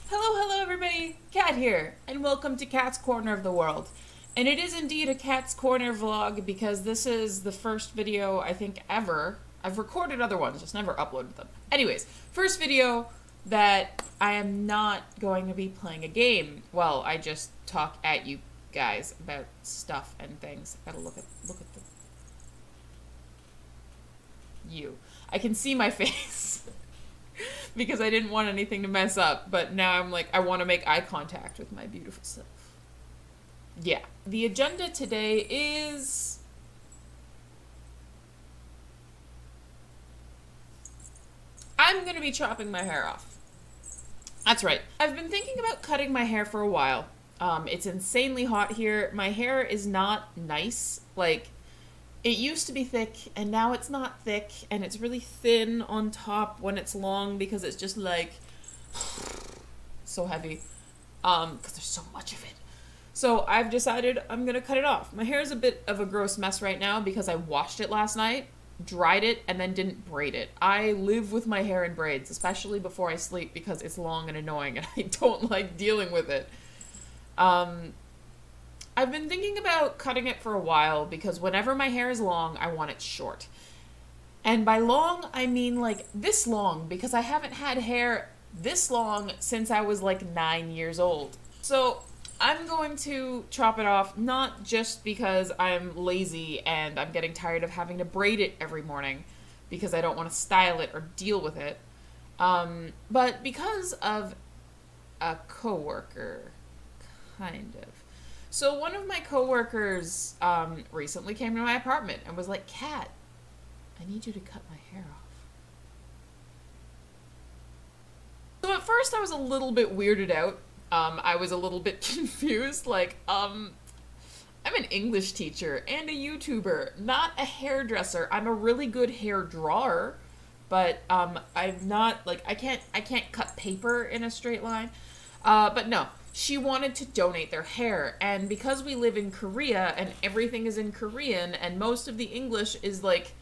Hello, everybody! Kat here, and welcome to Kat's Corner of the World. And it is indeed a Kat's Corner vlog because this is the first video I think ever. I've recorded other ones, just never uploaded them. Anyways, first video that I am not going to be playing a game. Well, I just talk at you guys about stuff and things. Gotta look at the you. I can see my face. Because I didn't want anything to mess up, but now I'm like, I want to make eye contact with my beautiful self. Yeah. The agenda today is... I'm going to be chopping my hair off. That's right. I've been thinking about cutting my hair for a while. It's insanely hot here. My hair is not nice. Like, it used to be thick, and now it's not thick, and it's really thin on top when it's long because it's just like so heavy because there's so much of it. So I've decided I'm gonna cut it off. My hair is a bit of a gross mess right now because I washed it last night, dried it, and then didn't braid it. I live with my hair in braids, especially before I sleep because it's long and annoying and I don't like dealing with it. I've been thinking about cutting it for a while because whenever my hair is long, I want it short. And by long, I mean like this long because I haven't had hair this long since I was like 9 years old. So I'm going to chop it off, not just because I'm lazy and I'm getting tired of having to braid it every morning because I don't want to style it or deal with it, but because of a coworker, kind of. So one of my coworkers recently came to my apartment and was like, Kat, I need you to cut my hair off. So at first I was a little bit weirded out. I was a little bit confused. Like, I'm an English teacher and a YouTuber, not a hairdresser. I'm a really good hair drawer, but I'm not, like, I can't cut paper in a straight line. But no. She wanted to donate their hair, and because we live in Korea and everything is in Korean and most of the English is like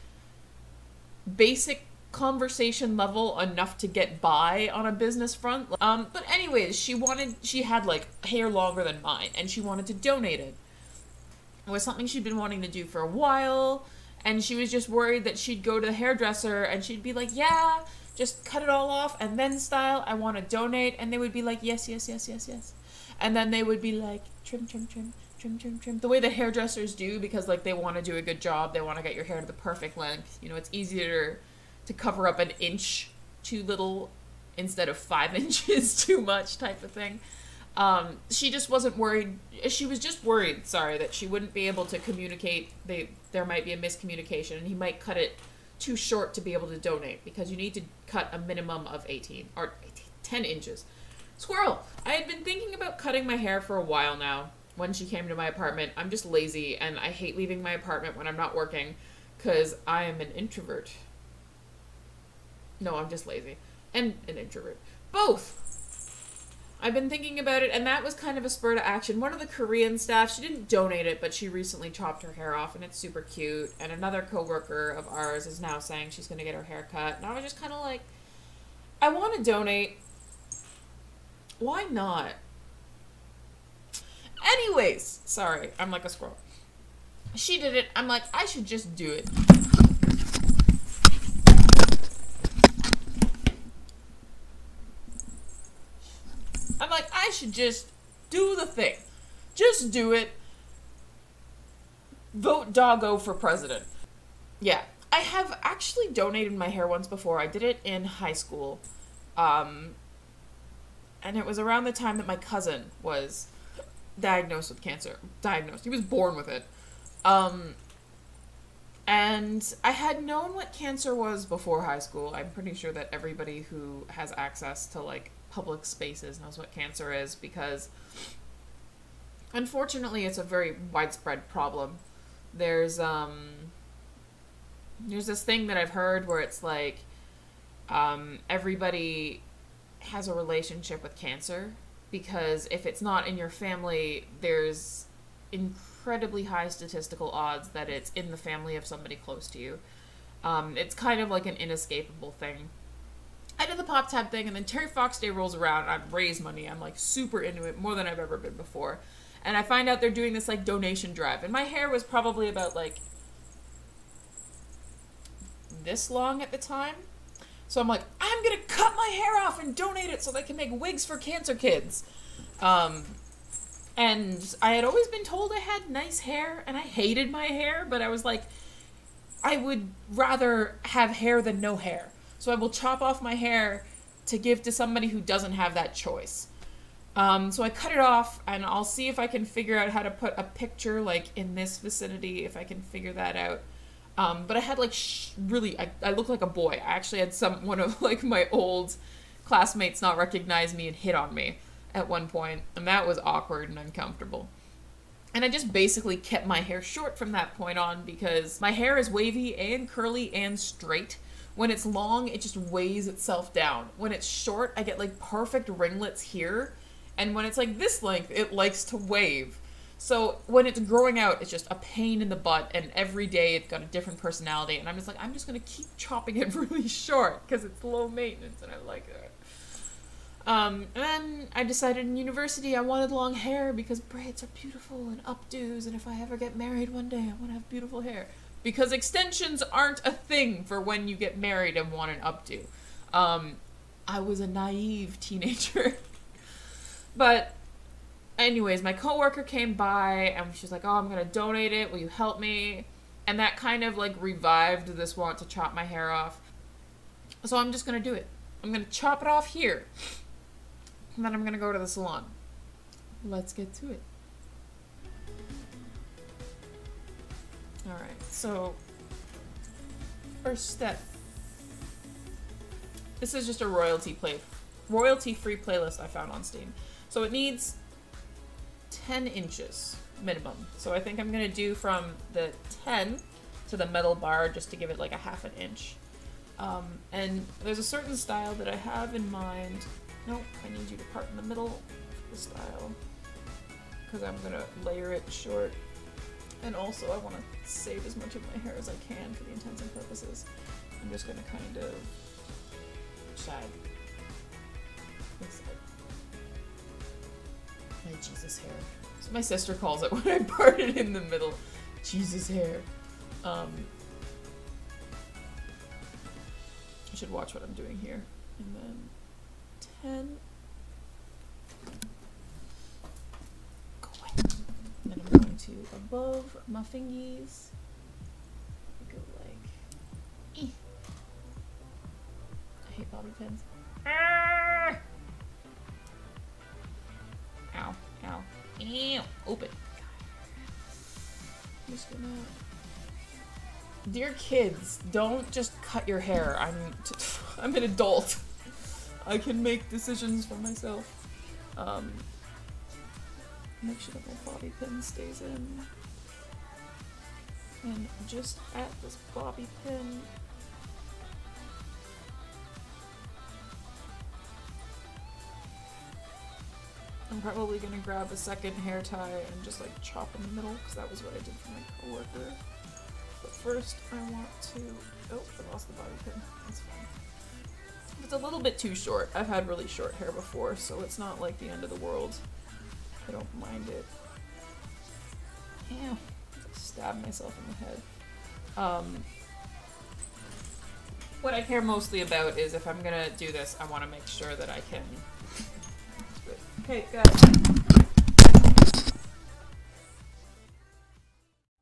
basic conversation level enough to get by on a business front. But anyways, she had like hair longer than mine and she wanted to donate it. It was something she'd been wanting to do for a while, and she was just worried that she'd go to the hairdresser and she'd be like, yeah, just cut it all off and then style. I want to donate. And they would be like, yes, yes, yes, yes, yes. And then they would be like, trim, trim, trim, trim, trim, trim. The way the hairdressers do, because like they want to do a good job. They want to get your hair to the perfect length. You know, it's easier to cover up an inch too little instead of 5 inches too much type of thing. She just wasn't worried. She was just worried, sorry, that she wouldn't be able to communicate. There might be a miscommunication and he might cut it too short to be able to donate because you need to cut a minimum of 10 inches. Squirrel! I had been thinking about cutting my hair for a while now when she came to my apartment. I'm just lazy and I hate leaving my apartment when I'm not working because I am an introvert. No, I'm just lazy. And an introvert. Both! I've been thinking about it, and that was kind of a spur to action. One of the Korean staff, she didn't donate it, but she recently chopped her hair off, and it's super cute. And another coworker of ours is now saying she's going to get her hair cut. And I was just kind of like, I want to donate. Why not? Anyways, sorry, I'm like a squirrel. She did it. I'm like, I should just do it. I'm like, I should just do the thing. Just do it. Vote Doggo for president. Yeah. I have actually donated my hair once before. I did it in high school. And it was around the time that my cousin was diagnosed with cancer. He was born with it. And I had known what cancer was before high school. I'm pretty sure that everybody who has access to, like, public spaces knows what cancer is because, unfortunately, it's a very widespread problem. There's this thing that I've heard where it's like, everybody has a relationship with cancer because if it's not in your family, there's incredibly high statistical odds that it's in the family of somebody close to you. It's kind of like an inescapable thing. I did the Pop Tab thing, and then Terry Fox Day rolls around, and I've raised money. I'm like super into it, more than I've ever been before. And I find out they're doing this like donation drive, and my hair was probably about like this long at the time. So I'm like, I'm gonna cut my hair off and donate it so they can make wigs for cancer kids. And I had always been told I had nice hair, and I hated my hair, but I was like, I would rather have hair than no hair. So I will chop off my hair to give to somebody who doesn't have that choice. So I cut it off, and I'll see if I can figure out how to put a picture, like, in this vicinity, if I can figure that out. But I had, like, really, I look like a boy. I actually had one of, like, my old classmates not recognize me and hit on me at one point, and that was awkward and uncomfortable. And I just basically kept my hair short from that point on because my hair is wavy and curly and straight. When it's long, it just weighs itself down. When it's short, I get, like, perfect ringlets here. And when it's, like, this length, it likes to wave. So when it's growing out, it's just a pain in the butt. And every day, it's got a different personality. And I'm just like, I'm just going to keep chopping it really short because it's low maintenance and I like it. And then I decided in university I wanted long hair because braids are beautiful and updos. And if I ever get married one day, I want to have beautiful hair. Because extensions aren't a thing for when you get married and want an updo. I was a naive teenager. But anyways, my coworker came by and she was like, oh, I'm going to donate it. Will you help me? And that kind of like revived this want to chop my hair off. So I'm just going to do it. I'm going to chop it off here. And then I'm going to go to the salon. Let's get to it. Alright, so first step. This is just a royalty-free playlist I found on Steam. So it needs 10 inches minimum. So I think I'm going to do from the 10 to the metal bar just to give it like a half an inch. And there's a certain style that I have in mind. Nope, I need you to part in the middle of the style because I'm going to layer it short. And also I want to save as much of my hair as I can for the intents and purposes. I'm just going to kind of shag. My Jesus hair. So my sister calls it when I part it in the middle. Jesus hair. I should watch what I'm doing here. And then 10. Go away. Then I'm going to above my fingies. Go like. I hate bobby pins. Ah! Ow, ow. Ew. Open. I'm just gonna... Dear kids, don't just cut your hair. I'm an adult. I can make decisions for myself. Make sure that my bobby pin stays in. And just at this bobby pin... I'm probably gonna grab a second hair tie and just like chop in the middle because that was what I did for my coworker. But first I want to... Oh, I lost the bobby pin. That's fine. It's a little bit too short. I've had really short hair before, so it's not like the end of the world. I don't mind it. Ew. Stab myself in the head. What I care mostly about is if I'm gonna do this, I want to make sure that I can... Okay, guys.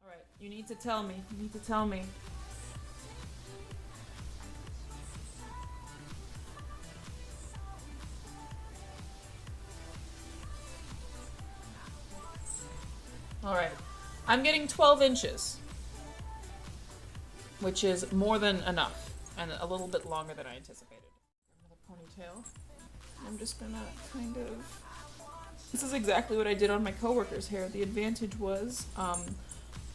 Alright, you need to tell me. You need to tell me. Alright. I'm getting 12 inches. Which is more than enough. And a little bit longer than I anticipated. Another ponytail. I'm just gonna kind of... This is exactly what I did on my coworker's hair. The advantage was,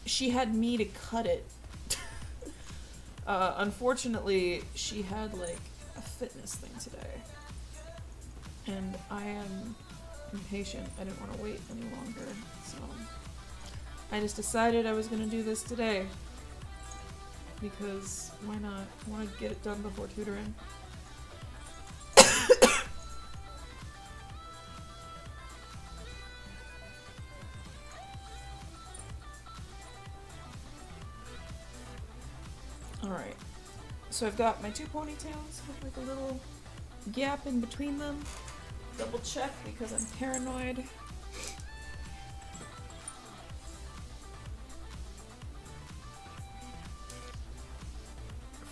she had me to cut it. Unfortunately, she had, like, a fitness thing today. And I am impatient. I didn't want to wait any longer, so... I just decided I was gonna do this today. Because, why not? I want to get it done before tutoring. Alright. So I've got my two ponytails with like a little gap in between them. Double check because I'm paranoid.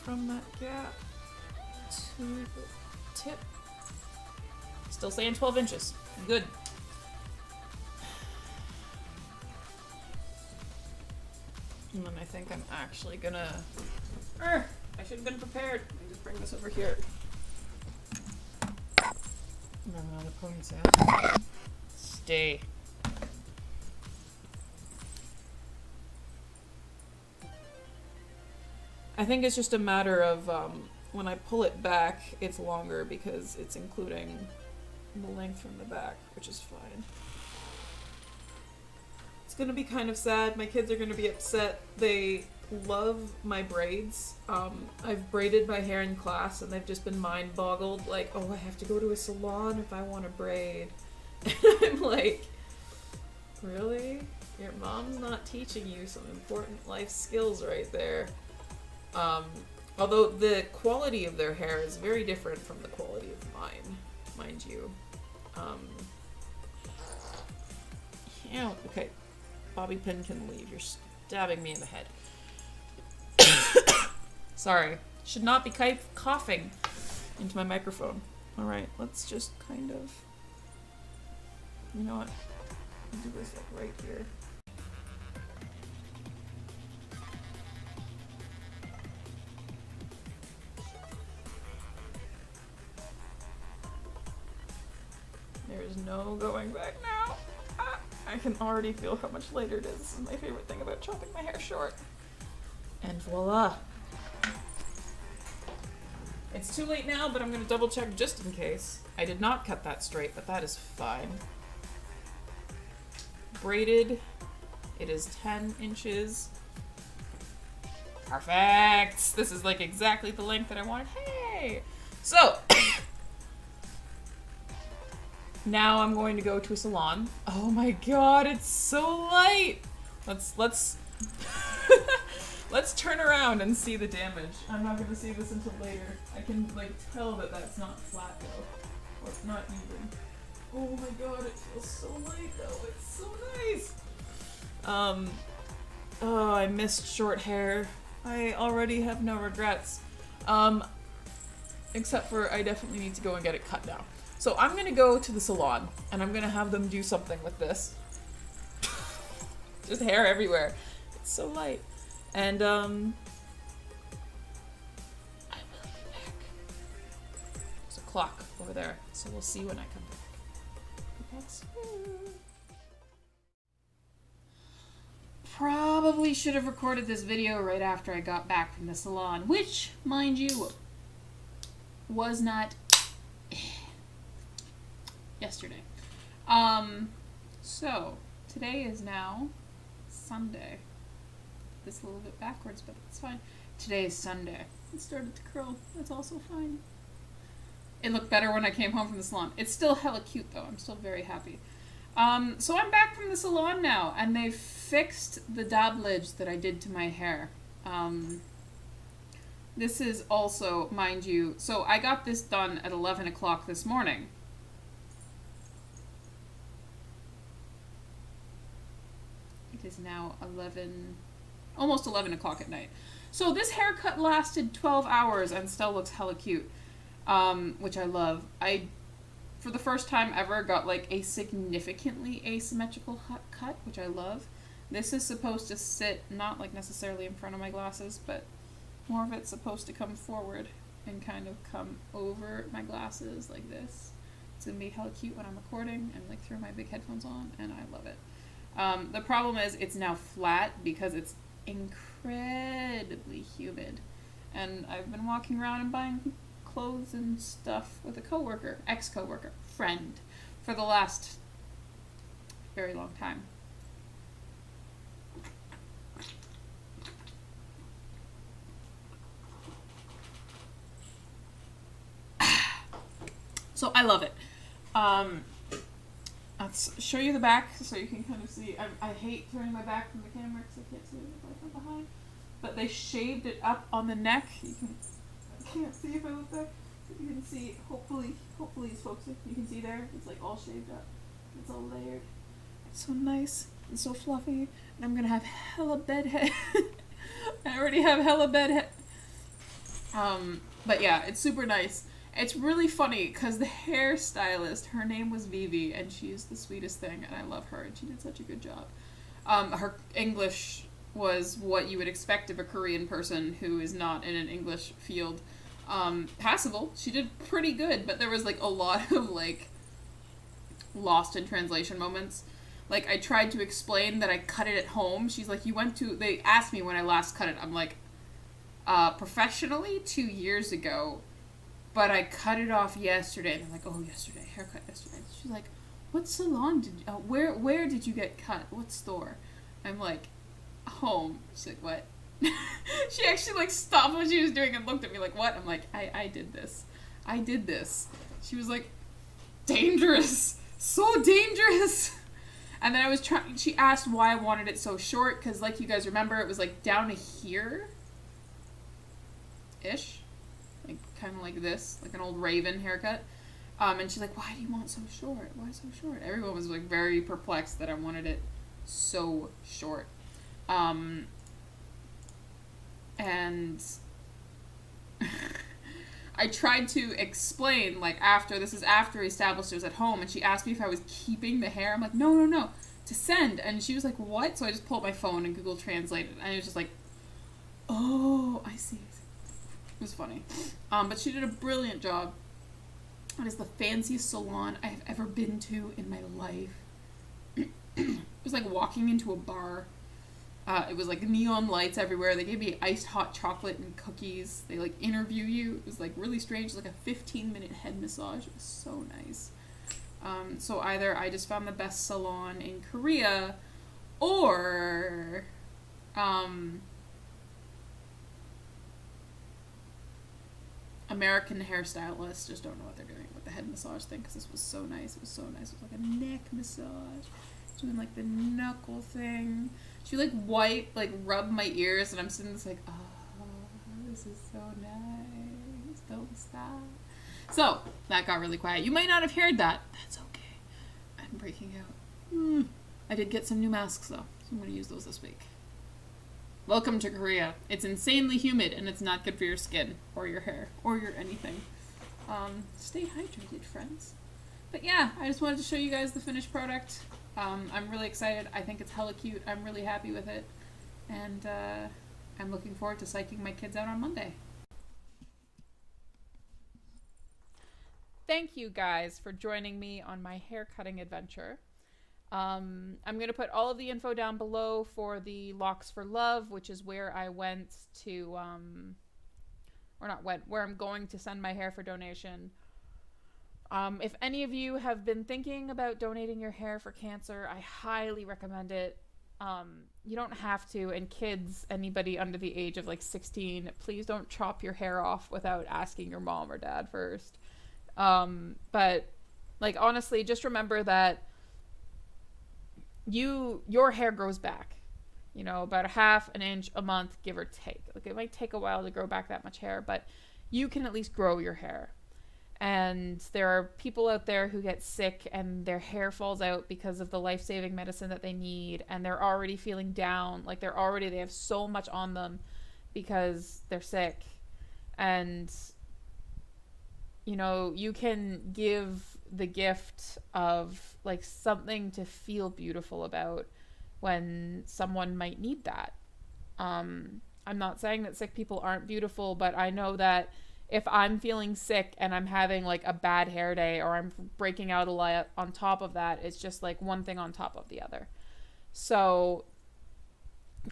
From that gap to the tip. Still saying 12 inches. Good. And then I think I'm actually gonna... I should have been prepared. Let me just bring this over here. Another ponytail. Stay. I think it's just a matter of when I pull it back, it's longer because it's including the length from the back, which is fine. It's gonna be kind of sad. My kids are gonna be upset. They love my braids. I've braided my hair in class and they've just been mind boggled, like, oh, I have to go to a salon if I want to braid. And I'm like, really? Your mom's not teaching you some important life skills right there. Although the quality of their hair is very different from the quality of mine, mind you. Okay. Bobby pin can leave. You're stabbing me in the head. Sorry. Should not be coughing into my microphone. Alright, let's just kind of... You know what? I'll do this like right here. There's no going back now. I can already feel how much later it is. This is my favorite thing about chopping my hair short. And voila. It's too late now, but I'm going to double check just in case. I did not cut that straight, but that is fine. Braided. It is 10 inches. Perfect! This is like exactly the length that I wanted. Hey! So, now I'm going to go to a salon. Oh my god, it's so light! Let's let's turn around and see the damage. I'm not going to see this until later. I can like tell that that's not flat though. Or it's not even. Oh my god, it feels so light though. It's so nice! Oh, I missed short hair. I already have no regrets. Except for I definitely need to go and get it cut now. So I'm gonna go to the salon and I'm gonna have them do something with this. Just hair everywhere. It's so light. And I will be back. There's a clock over there, so we'll see when I come back. Probably should have recorded this video right after I got back from the salon, which, mind you, was not yesterday. So today is now Sunday. This a little bit backwards, but that's fine. Today is Sunday. It started to curl. That's also fine. It looked better when I came home from the salon. It's still hella cute though. I'm still very happy. So I'm back from the salon now, and they've fixed the dablage that I did to my hair. This is also, mind you, so I got this done at 11 o'clock this morning. It is now almost 11 o'clock at night. So this haircut lasted 12 hours and still looks hella cute, which I love. I, for the first time ever, got like a significantly asymmetrical cut, which I love. This is supposed to sit not like necessarily in front of my glasses, but more of it's supposed to come forward and kind of come over my glasses like this. It's gonna be hella cute when I'm recording and like throw my big headphones on, and I love it. The problem is it's now flat because it's incredibly humid, and I've been walking around and buying clothes and stuff with a coworker, ex-coworker, friend, for the last very long time. So I love it. Let's show you the back so you can kind of see. I hate turning my back from the camera because I can't see anything from behind. but they shaved it up on the neck. I can't see if I look back. You can see, hopefully it's focusing. You can see there, it's like all shaved up. It's all layered. It's so nice and so fluffy. And I'm gonna have hella bed head. I already have hella bed head. But yeah, it's super nice. It's really funny because the hairstylist, her name was Vivi, and she's the sweetest thing, and I love her, and she did such a good job. Her English was what you would expect of a Korean person who is not in an English field. Passable. She did pretty good, but there was like a lot of like lost in translation moments. Like I tried to explain that I cut it at home. She's like, they asked me when I last cut it. I'm like, professionally 2 years ago, but I cut it off yesterday. And I'm like, oh, yesterday, haircut yesterday. She's like, what salon where did you get cut? What store? I'm like, home. She's like, what? She actually like stopped what she was doing and looked at me like, what? I'm like, I did this. She was like, dangerous. So dangerous. And then she asked why I wanted it so short, because like you guys remember, it was like down to here. Ish. Like kind of like this. Like an old Raven haircut. And she's like, why do you want so short? Why so short? Everyone was like very perplexed that I wanted it so short. And I tried to explain, like, after he established it was at home, and she asked me if I was keeping the hair. I'm like, no, to send. And she was like, what? So I just pulled my phone and Google Translated, and it was just like, oh, I see. It was funny. But she did a brilliant job. It is the fanciest salon I have ever been to in my life. It was like walking into a bar. It was like neon lights everywhere. They gave me iced hot chocolate and cookies. They like interview you. It was like really strange, like a 15-minute head massage. It was so nice. So either I just found the best salon in Korea, or American hairstylists just don't know what they're doing with the head massage thing, because this was so nice. It was like a neck massage. Doing like the knuckle thing. She like rubbed my ears, and I'm sitting there like, oh, this is so nice. Don't stop. So that got really quiet. You might not have heard that. That's okay. I'm breaking out. I did get some new masks though, so I'm gonna use those this week. Welcome to Korea. It's insanely humid, and it's not good for your skin or your hair or your anything. Stay hydrated, friends. But yeah, I just wanted to show you guys the finished product. I'm really excited. I think it's hella cute. I'm really happy with it. And I'm looking forward to psyching my kids out on Monday. Thank you guys for joining me on my hair cutting adventure. I'm going to put all of the info down below for the Locks for Love, which is where I went to, where I'm going to send my hair for donation. If any of you have been thinking about donating your hair for cancer, I highly recommend it. You don't have to, and kids, anybody under the age of like 16, please don't chop your hair off without asking your mom or dad first. But like honestly, just remember that your hair grows back, about a half an inch a month, give or take. Like it might take a while to grow back that much hair, but you can at least grow your hair. And there are people out there who get sick and their hair falls out because of the life-saving medicine that they need, and they're already feeling down, like they have so much on them because they're sick. And you can give the gift of like something to feel beautiful about when someone might need that. I'm not saying that sick people aren't beautiful, but I know that if I'm feeling sick and I'm having like a bad hair day, or I'm breaking out a lot on top of that, it's just like one thing on top of the other. So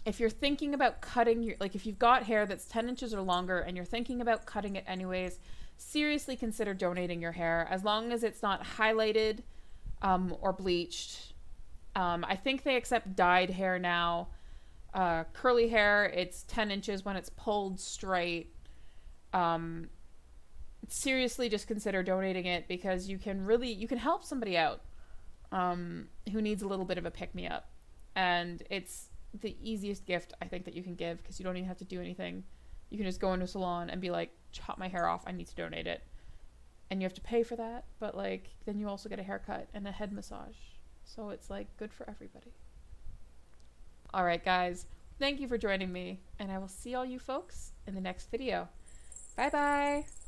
if you're thinking about cutting if you've got hair that's 10 inches or longer and you're thinking about cutting it anyways, seriously consider donating your hair, as long as it's not highlighted or bleached. I think they accept dyed hair now. Curly hair, it's 10 inches when it's pulled straight. Seriously just consider donating it, because you can help somebody out who needs a little bit of a pick-me-up. And it's the easiest gift I think that you can give, because you don't even have to do anything. You can just go into a salon and be like, chop my hair off, I need to donate it. And you have to pay for that, but like then you also get a haircut and a head massage. So it's like good for everybody. All right, guys. Thank you for joining me, and I will see all you folks in the next video. Bye bye.